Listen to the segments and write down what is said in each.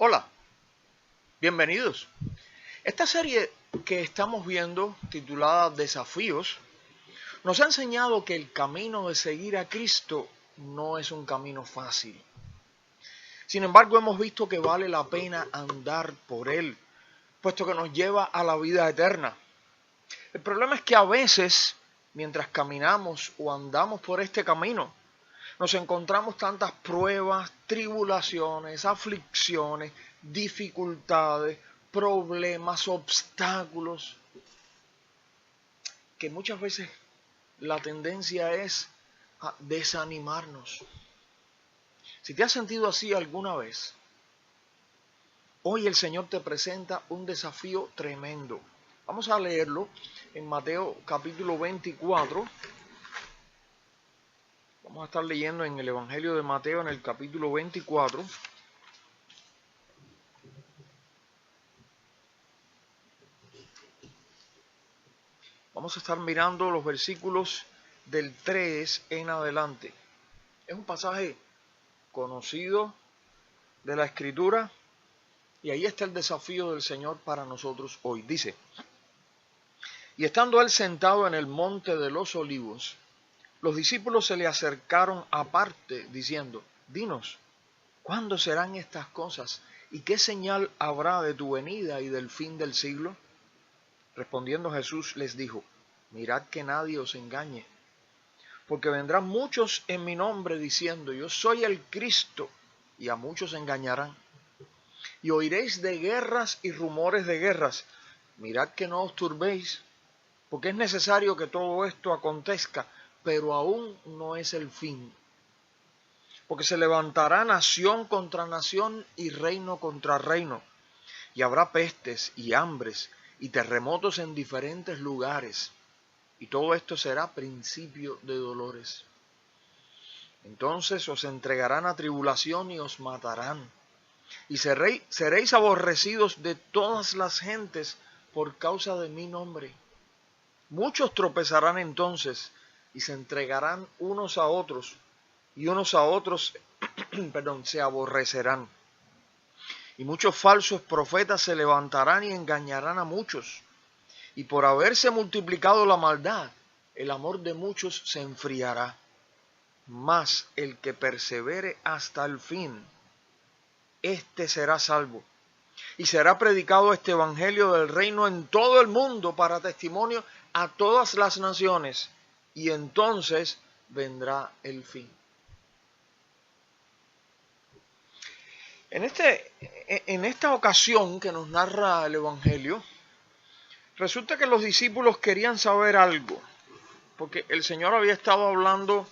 Hola, bienvenidos. Esta serie que estamos viendo, titulada Desafíos, nos ha enseñado que el camino de seguir a Cristo no es un camino fácil. Sin embargo, hemos visto que vale la pena andar por él, puesto que nos lleva a la vida eterna. El problema es que a veces, mientras caminamos o andamos por este camino, nos encontramos tantas pruebas, tribulaciones, aflicciones, dificultades, problemas, obstáculos, que muchas veces la tendencia es a desanimarnos. Si te has sentido así alguna vez, hoy el Señor te presenta un desafío tremendo. Vamos a leerlo en Mateo capítulo 24. Vamos a estar leyendo en el Evangelio de Mateo en el capítulo 24. Vamos a estar mirando los versículos del 3 en adelante. Es un pasaje conocido de la Escritura y ahí está el desafío del Señor para nosotros hoy. Dice: y estando él sentado en el monte de los olivos, los discípulos se le acercaron aparte diciendo: dinos, ¿cuándo serán estas cosas? ¿Y qué señal habrá de tu venida y del fin del siglo? Respondiendo Jesús les dijo: mirad que nadie os engañe, porque vendrán muchos en mi nombre diciendo: yo soy el Cristo, y a muchos engañarán. Y oiréis de guerras y rumores de guerras. Mirad que no os turbéis, porque es necesario que todo esto acontezca, pero aún no es el fin. Porque se levantará nación contra nación y reino contra reino, y habrá pestes y hambres y terremotos en diferentes lugares, y todo esto será principio de dolores. Entonces os entregarán a tribulación y os matarán, y seréis aborrecidos de todas las gentes por causa de mi nombre. Muchos tropezarán entonces y se entregarán unos a otros, y unos a otros se aborrecerán. Y muchos falsos profetas se levantarán y engañarán a muchos. Y por haberse multiplicado la maldad, el amor de muchos se enfriará. Mas el que persevere hasta el fin, éste será salvo. Y será predicado este evangelio del reino en todo el mundo para testimonio a todas las naciones. Y entonces vendrá el fin. En esta ocasión que nos narra el evangelio, resulta que los discípulos querían saber algo, porque el Señor había estado hablando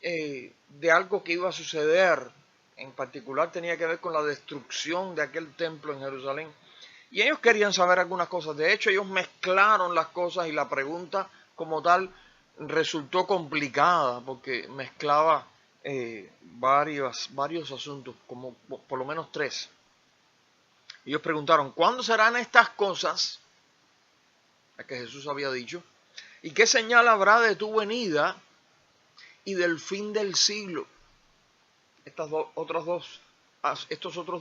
de algo que iba a suceder. En particular tenía que ver con la destrucción de aquel templo en Jerusalén. Y ellos querían saber algunas cosas. De hecho, ellos mezclaron las cosas y la pregunta como tal resultó complicada, porque mezclaba varios asuntos, como por lo menos tres. Ellos preguntaron: ¿cuándo serán estas cosas? A que Jesús había dicho. ¿Y qué señal habrá de tu venida y del fin del siglo? Estos otros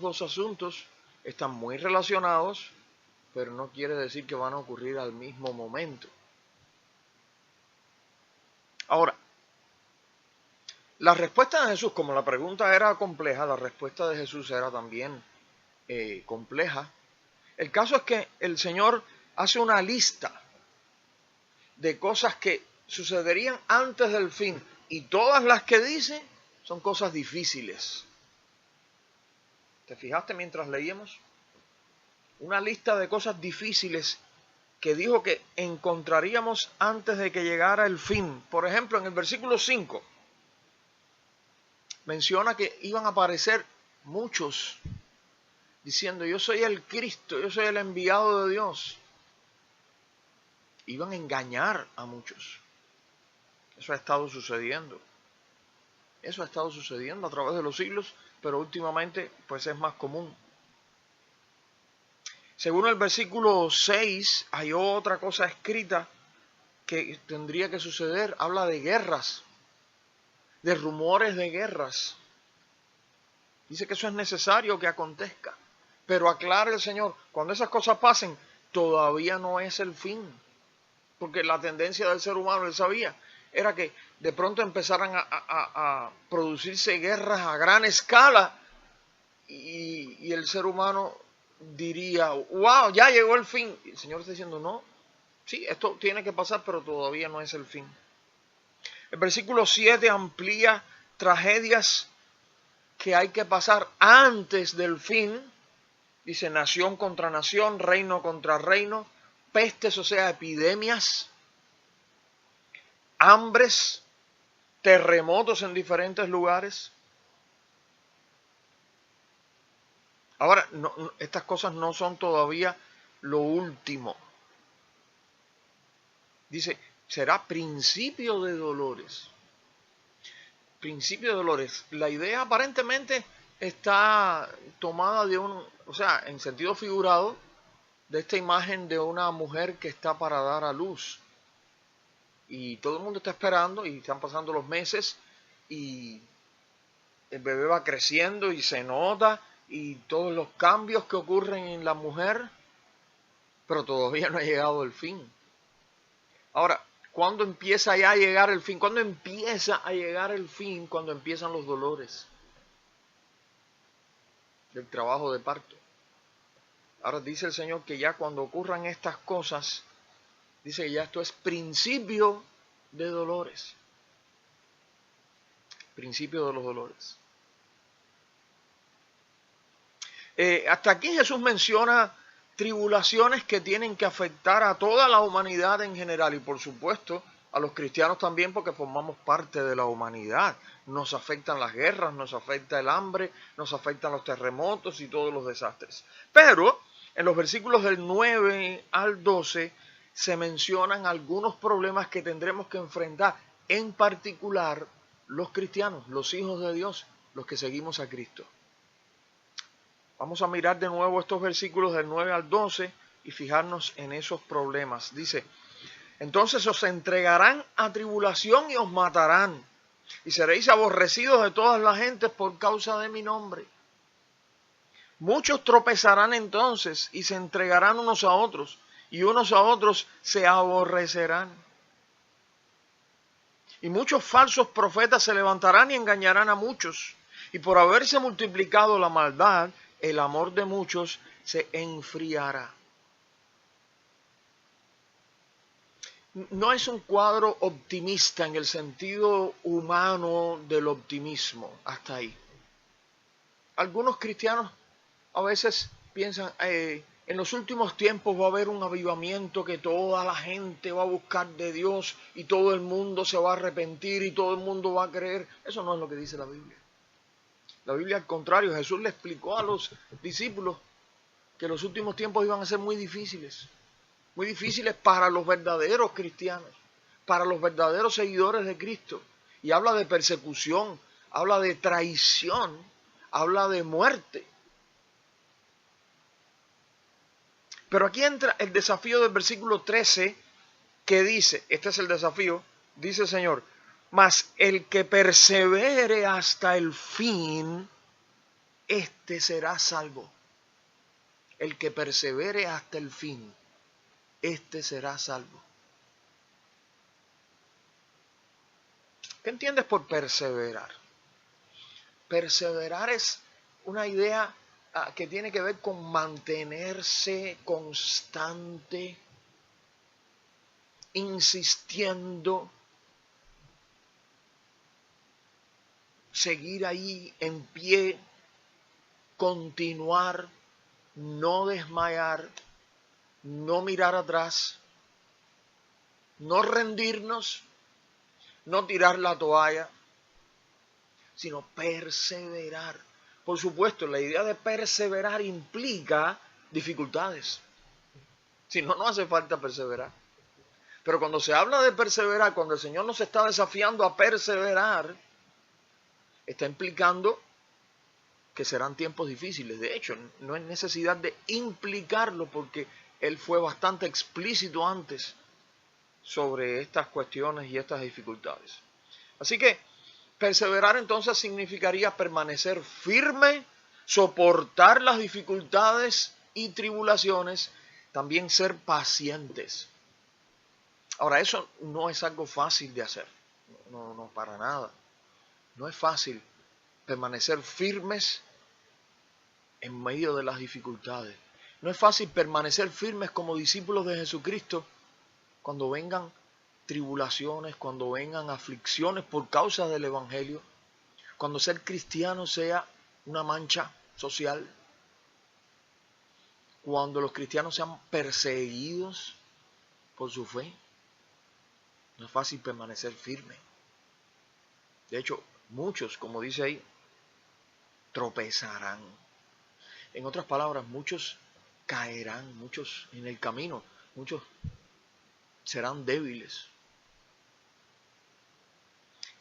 dos asuntos están muy relacionados, pero no quiere decir que van a ocurrir al mismo momento. Ahora, la respuesta de Jesús, como la pregunta era compleja, la respuesta de Jesús era también compleja. El caso es que el Señor hace una lista de cosas que sucederían antes del fin, y todas las que dice son cosas difíciles. ¿Te fijaste mientras leíamos? Una lista de cosas difíciles que dijo que encontraríamos antes de que llegara el fin. Por ejemplo, en el versículo 5 menciona que iban a aparecer muchos diciendo: yo soy el Cristo, yo soy el enviado de Dios. Iban a engañar a muchos. Eso ha estado sucediendo. Eso ha estado sucediendo a través de los siglos, pero últimamente pues es más común. Según el versículo 6, hay otra cosa escrita que tendría que suceder. Habla de guerras, de rumores de guerras. Dice que eso es necesario que acontezca. Pero aclara el Señor, cuando esas cosas pasen, todavía no es el fin. Porque la tendencia del ser humano, él sabía, era que de pronto empezaran a producirse guerras a gran escala y el ser humano diría, wow, ya llegó el fin. Y el Señor está diciendo, no, sí, esto tiene que pasar, pero todavía no es el fin. El versículo 7 amplía tragedias que hay que pasar antes del fin. Dice nación contra nación, reino contra reino, pestes, o sea, epidemias, hambres, terremotos en diferentes lugares. Ahora, estas cosas no son todavía lo último. Dice, será principio de dolores. Principio de dolores. La idea aparentemente está tomada de o sea, en sentido figurado, de esta imagen de una mujer que está para dar a luz. Y todo el mundo está esperando y están pasando los meses y el bebé va creciendo y se nota y todos los cambios que ocurren en la mujer, pero todavía no ha llegado el fin. Ahora, ¿cuándo empieza ya a llegar el fin? ¿Cuándo empieza a llegar el fin? Cuando empiezan los dolores del trabajo de parto. Ahora dice el Señor que ya cuando ocurran estas cosas, dice que ya esto es principio de dolores. Principio de los dolores. Hasta aquí Jesús menciona tribulaciones que tienen que afectar a toda la humanidad en general y por supuesto a los cristianos también porque formamos parte de la humanidad. Nos afectan las guerras, nos afecta el hambre, nos afectan los terremotos y todos los desastres. Pero en los versículos del 9 al 12 se mencionan algunos problemas que tendremos que enfrentar, en particular los cristianos, los hijos de Dios, los que seguimos a Cristo. Vamos a mirar de nuevo estos versículos del 9 al 12 y fijarnos en esos problemas. Dice, entonces os entregarán a tribulación y os matarán, y seréis aborrecidos de todas las gentes por causa de mi nombre. Muchos tropezarán entonces y se entregarán unos a otros, y unos a otros se aborrecerán. Y muchos falsos profetas se levantarán y engañarán a muchos, y por haberse multiplicado la maldad, el amor de muchos se enfriará. No es un cuadro optimista en el sentido humano del optimismo, hasta ahí. Algunos cristianos a veces piensan, en los últimos tiempos va a haber un avivamiento que toda la gente va a buscar de Dios y todo el mundo se va a arrepentir y todo el mundo va a creer. Eso no es lo que dice la Biblia. La Biblia al contrario, Jesús le explicó a los discípulos que los últimos tiempos iban a ser muy difíciles para los verdaderos cristianos, para los verdaderos seguidores de Cristo. Y habla de persecución, habla de traición, habla de muerte. Pero aquí entra el desafío del versículo 13 que dice, este es el desafío, dice el Señor, mas el que persevere hasta el fin, este será salvo. El que persevere hasta el fin, este será salvo. ¿Qué entiendes por perseverar? Perseverar es una idea que tiene que ver con mantenerse constante, insistiendo, seguir ahí en pie, continuar, no desmayar, no mirar atrás, no rendirnos, no tirar la toalla, sino perseverar. Por supuesto, la idea de perseverar implica dificultades. Si no, no hace falta perseverar. Pero cuando se habla de perseverar, cuando el Señor nos está desafiando a perseverar, está implicando que serán tiempos difíciles. De hecho, no hay necesidad de implicarlo porque Él fue bastante explícito antes sobre estas cuestiones y estas dificultades. Así que Perseverar entonces significaría permanecer firme, soportar las dificultades y tribulaciones, también ser pacientes. Ahora, eso no es algo fácil de hacer, no para nada. No es fácil permanecer firmes en medio de las dificultades. No es fácil permanecer firmes como discípulos de Jesucristo cuando vengan tribulaciones, cuando vengan aflicciones por causa del Evangelio, cuando ser cristiano sea una mancha social, cuando los cristianos sean perseguidos por su fe. No es fácil permanecer firme. De hecho, muchos, como dice ahí, tropezarán. En otras palabras, muchos caerán, muchos en el camino, muchos serán débiles.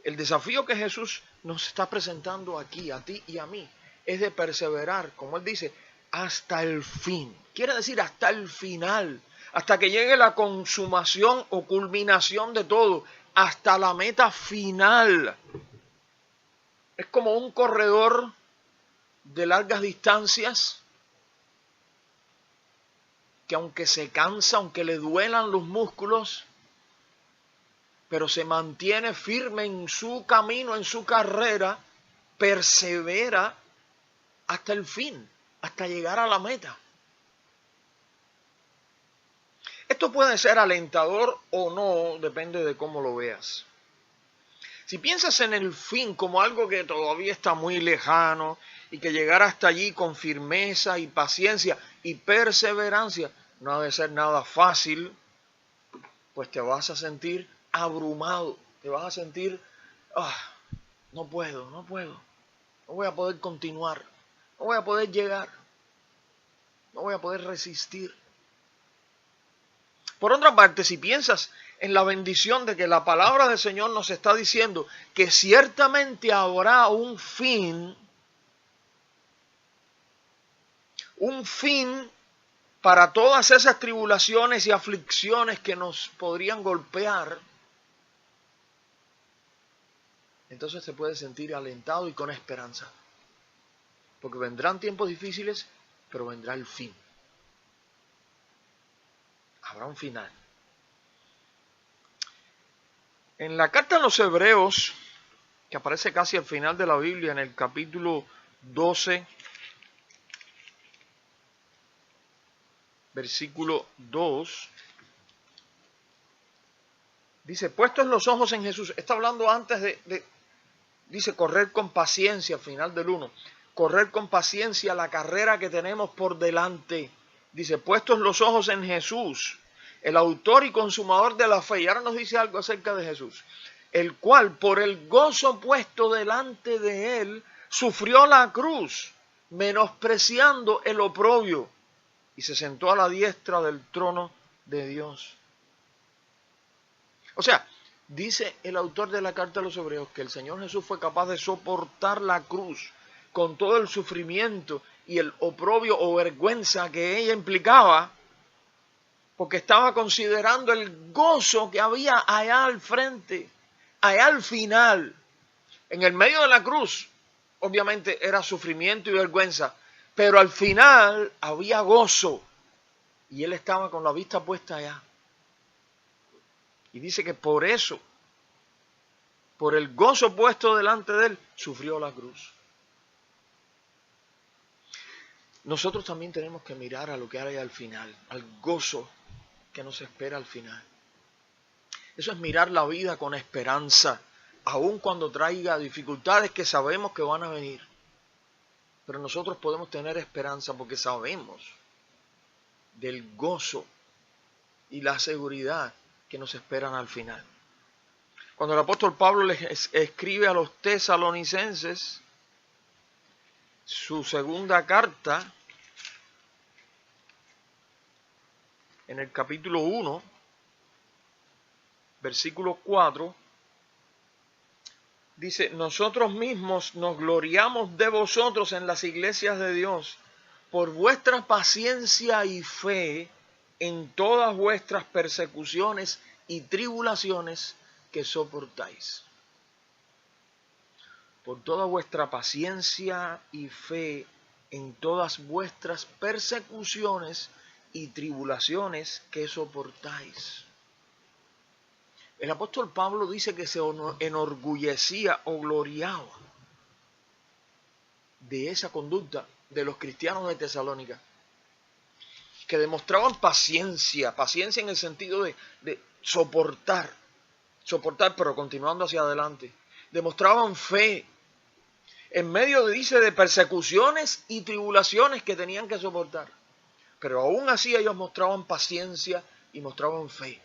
El desafío que Jesús nos está presentando aquí, a ti y a mí, es de perseverar, como Él dice, hasta el fin. Quiere decir hasta el final, hasta que llegue la consumación o culminación de todo, hasta la meta final. Es como un corredor de largas distancias que aunque se cansa, aunque le duelan los músculos, pero se mantiene firme en su camino, en su carrera, persevera hasta el fin, hasta llegar a la meta. Esto puede ser alentador o no, depende de cómo lo veas. Si piensas en el fin como algo que todavía está muy lejano y que llegar hasta allí con firmeza y paciencia y perseverancia no ha de ser nada fácil, pues te vas a sentir abrumado, te vas a sentir, no puedo, no voy a poder continuar, no voy a poder llegar, no voy a poder resistir. Por otra parte, si piensas en la bendición de que la palabra del Señor nos está diciendo que ciertamente habrá un fin para todas esas tribulaciones y aflicciones que nos podrían golpear, entonces te puedes sentir alentado y con esperanza. Porque vendrán tiempos difíciles, pero vendrá el fin. Habrá un final. En la carta a los Hebreos, que aparece casi al final de la Biblia, en el capítulo 12, versículo 2, dice, puestos los ojos en Jesús. Está hablando antes dice, correr con paciencia, al final del 1. Correr con paciencia la carrera que tenemos por delante. Dice, puestos los ojos en Jesús, el autor y consumador de la fe. Y ahora nos dice algo acerca de Jesús. El cual, por el gozo puesto delante de él, sufrió la cruz, menospreciando el oprobio, y se sentó a la diestra del trono de Dios. O sea, dice el autor de la carta a los Hebreos que el Señor Jesús fue capaz de soportar la cruz con todo el sufrimiento y el oprobio o vergüenza que ella implicaba, porque estaba considerando el gozo que había allá al frente, allá al final. En el medio de la cruz, obviamente era sufrimiento y vergüenza, pero al final había gozo y él estaba con la vista puesta allá. Y dice que por eso, por el gozo puesto delante de él, sufrió la cruz. Nosotros también tenemos que mirar a lo que hay al final, al gozo que nos espera al final. Eso es mirar la vida con esperanza, aun cuando traiga dificultades que sabemos que van a venir. Pero nosotros podemos tener esperanza porque sabemos del gozo y la seguridad que nos esperan al final. Cuando el apóstol Pablo les escribe a los tesalonicenses su segunda carta, en el capítulo 1, versículo 4, dice, nosotros mismos nos gloriamos de vosotros en las iglesias de Dios por vuestra paciencia y fe en todas vuestras persecuciones y tribulaciones que soportáis. por toda vuestra paciencia y fe en todas vuestras persecuciones y tribulaciones que soportáis. El apóstol Pablo dice que se enorgullecía o gloriaba de esa conducta de los cristianos de Tesalónica, que demostraban paciencia en el sentido de soportar, pero continuando hacia adelante. Demostraban fe en medio, dice, de persecuciones y tribulaciones que tenían que soportar. Pero aún así ellos mostraban paciencia y mostraban fe.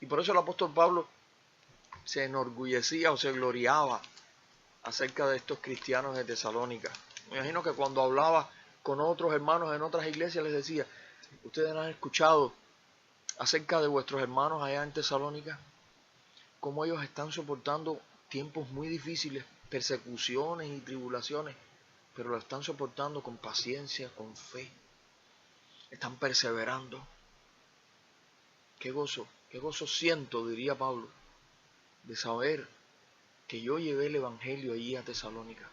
Y por eso el apóstol Pablo se enorgullecía o se gloriaba acerca de estos cristianos de Tesalónica. Me imagino que cuando hablaba con otros hermanos en otras iglesias les decía: ustedes han escuchado acerca de vuestros hermanos allá en Tesalónica, cómo ellos están soportando tiempos muy difíciles, persecuciones y tribulaciones, pero lo están soportando con paciencia, con fe. Están perseverando. Qué gozo siento, diría Pablo, de saber que yo llevé el evangelio allí a Tesalónica.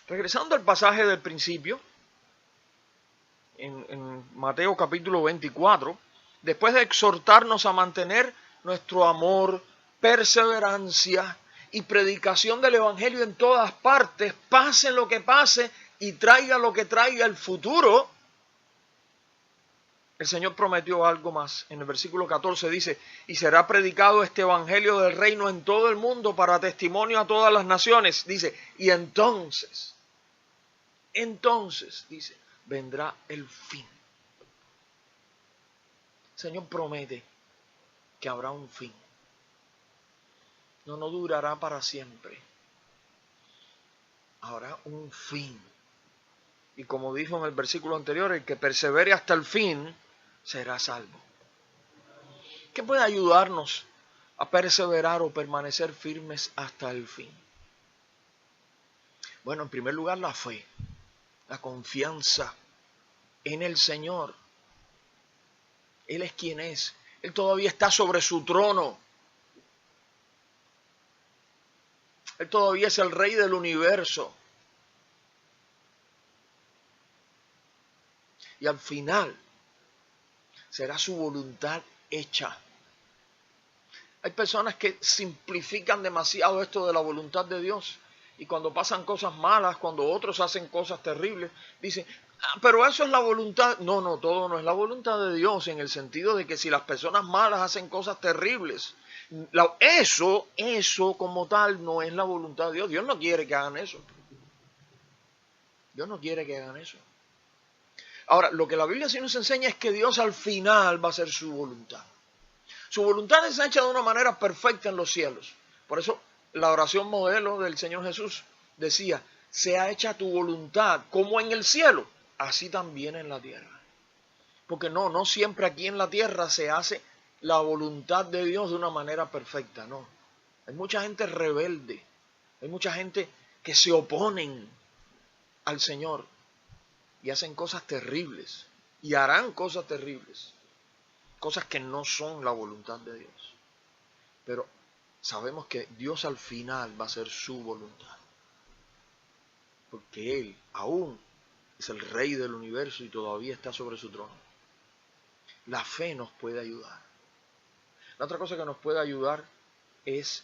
Regresando al pasaje del principio, en Mateo capítulo 24, después de exhortarnos a mantener nuestro amor, perseverancia y predicación del evangelio en todas partes, pase lo que pase y traiga lo que traiga el futuro, el Señor prometió algo más. En el versículo 14 dice: y será predicado este evangelio del reino en todo el mundo para testimonio a todas las naciones. Dice, y entonces, dice, vendrá el fin. El Señor promete que habrá un fin. No durará para siempre. Habrá un fin. Y como dijo en el versículo anterior, el que persevere hasta el fin será salvo. ¿Qué puede ayudarnos a perseverar o permanecer firmes hasta el fin? Bueno, en primer lugar, la fe, la confianza en el Señor. Él es quien es. Él todavía está sobre su trono. Él todavía es el Rey del universo. Y al final será su voluntad hecha. Hay personas que simplifican demasiado esto de la voluntad de Dios. Y cuando pasan cosas malas, cuando otros hacen cosas terribles, dicen: pero eso es la voluntad. No, todo no es la voluntad de Dios, en el sentido de que si las personas malas hacen cosas terribles, eso como tal no es la voluntad de Dios. Dios no quiere que hagan eso. Dios no quiere que hagan eso. Ahora, lo que la Biblia sí nos enseña es que Dios al final va a hacer su voluntad. Su voluntad es hecha de una manera perfecta en los cielos. Por eso la oración modelo del Señor Jesús decía: sea hecha tu voluntad como en el cielo, así también en la tierra. Porque no siempre aquí en la tierra se hace la voluntad de Dios de una manera perfecta, no. Hay mucha gente rebelde, hay mucha gente que se oponen al Señor y hacen cosas terribles y harán cosas terribles, cosas que no son la voluntad de Dios. Pero sabemos que Dios al final va a hacer su voluntad, porque Él aún es el Rey del universo y todavía está sobre su trono. La fe nos puede ayudar. La otra cosa que nos puede ayudar es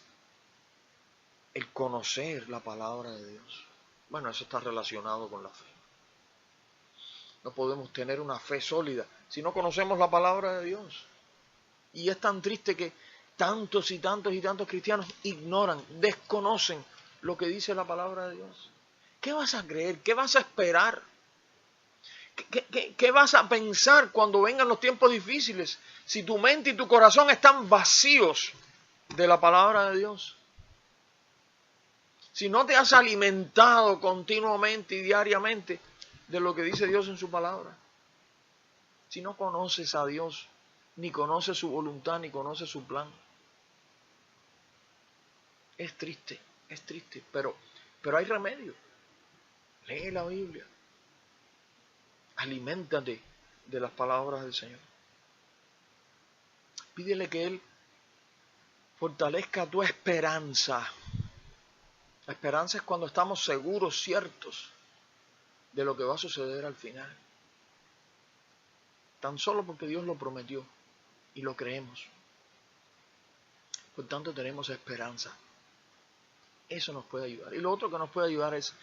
el conocer la palabra de Dios. Bueno, eso está relacionado con la fe. No podemos tener una fe sólida si no conocemos la palabra de Dios. Y es tan triste que tantos y tantos cristianos ignoran, desconocen lo que dice la palabra de Dios. ¿Qué vas a creer? ¿Qué vas a esperar? ¿Qué vas a pensar cuando vengan los tiempos difíciles? Si tu mente y tu corazón están vacíos de la palabra de Dios. Si no te has alimentado continuamente y diariamente de lo que dice Dios en su palabra. Si no conoces a Dios, ni conoces su voluntad, ni conoces su plan. Es triste, pero hay remedio. Lee la Biblia. Aliméntate de las palabras del Señor. Pídele que Él fortalezca tu esperanza. La esperanza es cuando estamos seguros, ciertos de lo que va a suceder al final. Tan solo porque Dios lo prometió y lo creemos. Por tanto tenemos esperanza. Eso nos puede ayudar. Y lo otro que nos puede ayudar es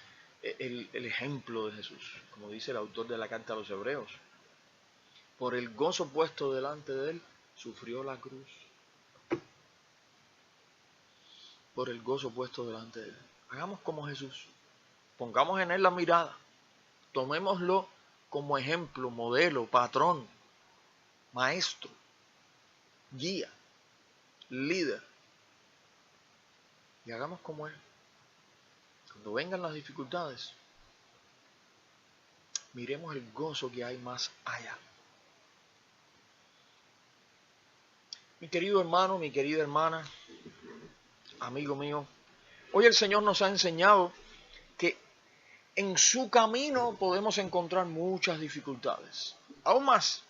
el ejemplo de Jesús. Como dice el autor de la carta a los Hebreos. Por el gozo puesto delante de él, sufrió la cruz. Por el gozo puesto delante de él. Hagamos como Jesús. Pongamos en él la mirada. Tomémoslo como ejemplo, modelo, patrón, maestro, guía, líder. Y hagamos como él. Cuando vengan las dificultades, miremos el gozo que hay más allá. Mi querido hermano, mi querida hermana, amigo mío, hoy el Señor nos ha enseñado que en su camino podemos encontrar muchas dificultades. Aún más,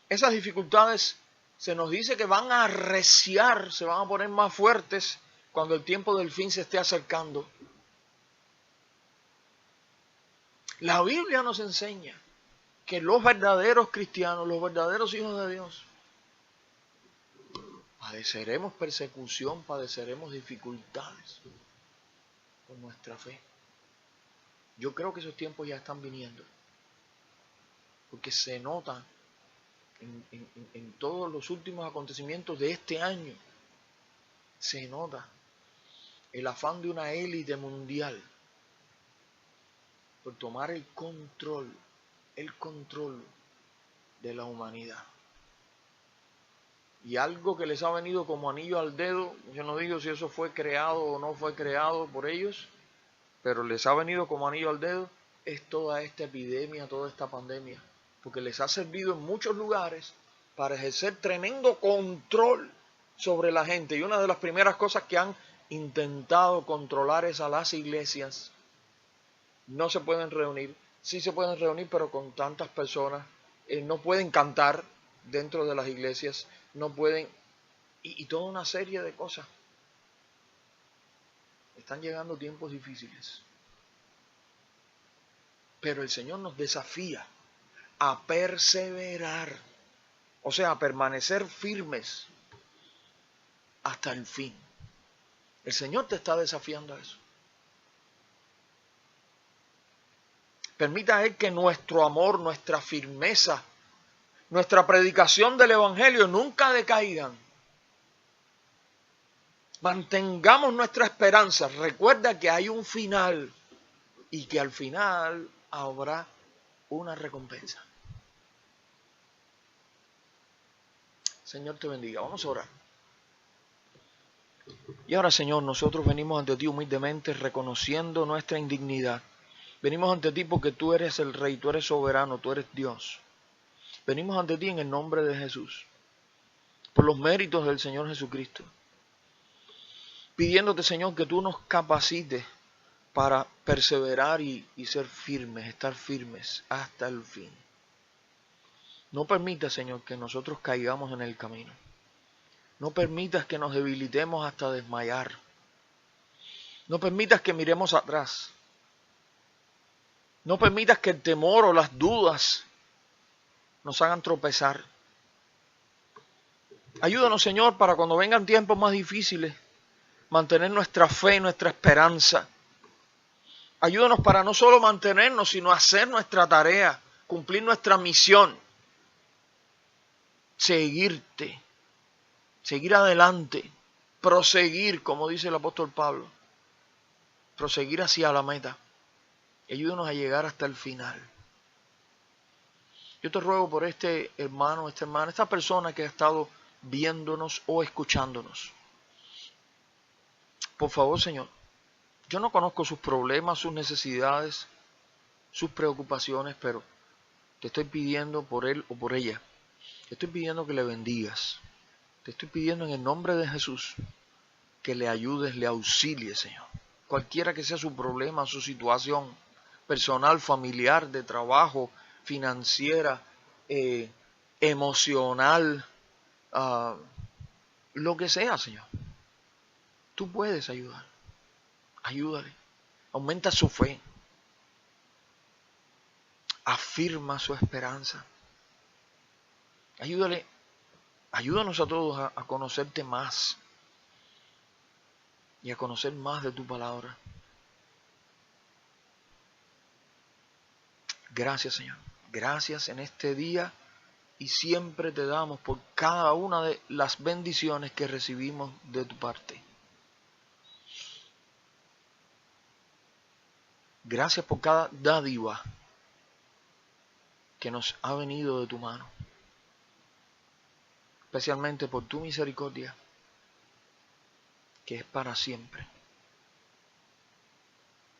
esas dificultades se nos dice que van a arreciar, se van a poner más fuertes cuando el tiempo del fin se esté acercando. La Biblia nos enseña que los verdaderos cristianos, los verdaderos hijos de Dios, padeceremos persecución, padeceremos dificultades por nuestra fe. Yo creo que esos tiempos ya están viniendo, porque se nota en todos los últimos acontecimientos de este año, se nota el afán de una élite mundial por tomar el control de la humanidad. Y algo que les ha venido como anillo al dedo, yo no digo si eso fue creado o no fue creado por ellos, pero les ha venido como anillo al dedo, es toda esta epidemia, toda esta pandemia, porque les ha servido en muchos lugares para ejercer tremendo control sobre la gente. Y una de las primeras cosas que han intentado controlar es a las iglesias. No se pueden reunir, sí se pueden reunir, pero con tantas personas, no pueden cantar dentro de las iglesias, no pueden, y toda una serie de cosas. Están llegando tiempos difíciles. Pero el Señor nos desafía a perseverar, o sea, a permanecer firmes hasta el fin. El Señor te está desafiando a eso. Permita a Él que nuestro amor, nuestra firmeza, nuestra predicación del Evangelio nunca decaigan. Mantengamos nuestra esperanza. Recuerda que hay un final y que al final habrá una recompensa. Señor te bendiga. Vamos a orar. Y ahora, Señor, nosotros venimos ante ti humildemente reconociendo nuestra indignidad. Venimos ante ti porque tú eres el Rey, tú eres soberano, tú eres Dios. Venimos ante ti en el nombre de Jesús, por los méritos del Señor Jesucristo, pidiéndote, Señor, que tú nos capacites para perseverar y ser firmes, estar firmes hasta el fin. No permitas, Señor, que nosotros caigamos en el camino. No permitas que nos debilitemos hasta desmayar. No permitas que miremos atrás. No permitas que el temor o las dudas nos hagan tropezar. Ayúdanos, Señor, para cuando vengan tiempos más difíciles, mantener nuestra fe, nuestra esperanza. Ayúdanos para no solo mantenernos, sino hacer nuestra tarea, cumplir nuestra misión. Seguirte, seguir adelante, proseguir, como dice el apóstol Pablo. Proseguir hacia la meta. Ayúdanos a llegar hasta el final. Yo te ruego por este hermano, esta hermana, esta persona que ha estado viéndonos o escuchándonos. Por favor, Señor, yo no conozco sus problemas, sus necesidades, sus preocupaciones, pero te estoy pidiendo por él o por ella. Te estoy pidiendo que le bendigas. Te estoy pidiendo en el nombre de Jesús que le ayudes, le auxilies, Señor. Cualquiera que sea su problema, su situación personal, familiar, de trabajo, financiera, emocional, lo que sea, Señor. Tú puedes ayudar. Ayúdale. Aumenta su fe. Afirma su esperanza. Ayúdale. Ayúdanos a todos a conocerte más. Y a conocer más de tu palabra. Gracias, Señor. Gracias en este día. Y siempre te damos por cada una de las bendiciones que recibimos de tu parte. Gracias por cada dádiva que nos ha venido de tu mano. Especialmente por tu misericordia, que es para siempre.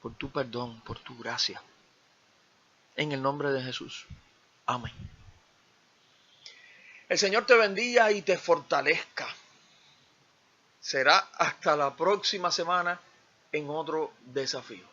Por tu perdón, por tu gracia. En el nombre de Jesús. Amén. El Señor te bendiga y te fortalezca. Será hasta la próxima semana en otro desafío.